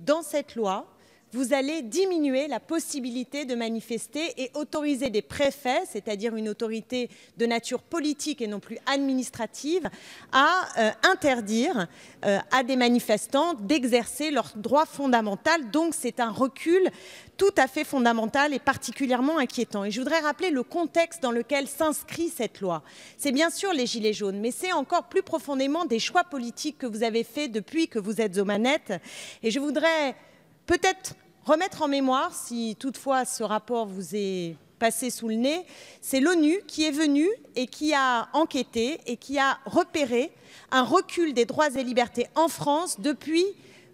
dans cette loi, vous allez diminuer la possibilité de manifester et autoriser des préfets, c'est-à-dire une autorité de nature politique et non plus administrative, à interdire à des manifestants d'exercer leur droit fondamental. Donc c'est un recul tout à fait fondamental et particulièrement inquiétant. Et je voudrais rappeler le contexte dans lequel s'inscrit cette loi. C'est bien sûr les Gilets jaunes, mais c'est encore plus profondément des choix politiques que vous avez faits depuis que vous êtes aux manettes. Et je voudrais peut-être remettre en mémoire, si toutefois ce rapport vous est passé sous le nez, c'est l'ONU qui est venue et qui a enquêté et qui a repéré un recul des droits et libertés en France depuis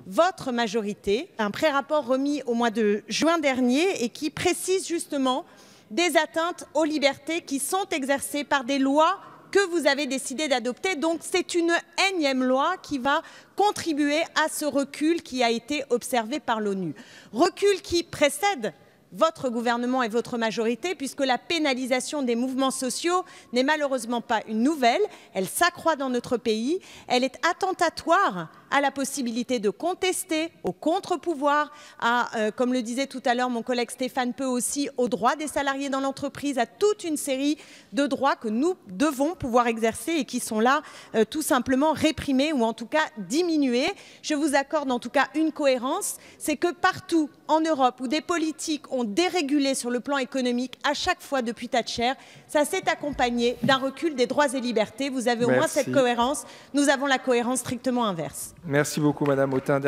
votre majorité, un pré-rapport remis au mois de juin dernier et qui précise justement des atteintes aux libertés qui sont exercées par des lois que vous avez décidé d'adopter. Donc c'est une énième loi qui va contribuer à ce recul qui a été observé par l'ONU. Recul qui précède votre gouvernement et votre majorité, puisque la pénalisation des mouvements sociaux n'est malheureusement pas une nouvelle, elle s'accroît dans notre pays, elle est attentatoire à la possibilité de contester, au contre-pouvoir, comme le disait tout à l'heure mon collègue Stéphane Peu aussi, aux droits des salariés dans l'entreprise, à toute une série de droits que nous devons pouvoir exercer et qui sont là tout simplement réprimés ou en tout cas diminués. Je vous accorde en tout cas une cohérence, c'est que partout en Europe où des politiques ont dérégulé sur le plan économique à chaque fois depuis Thatcher, ça s'est accompagné d'un recul des droits et libertés. Vous avez au moins cette cohérence, nous avons la cohérence strictement inverse. Merci beaucoup Madame Autain.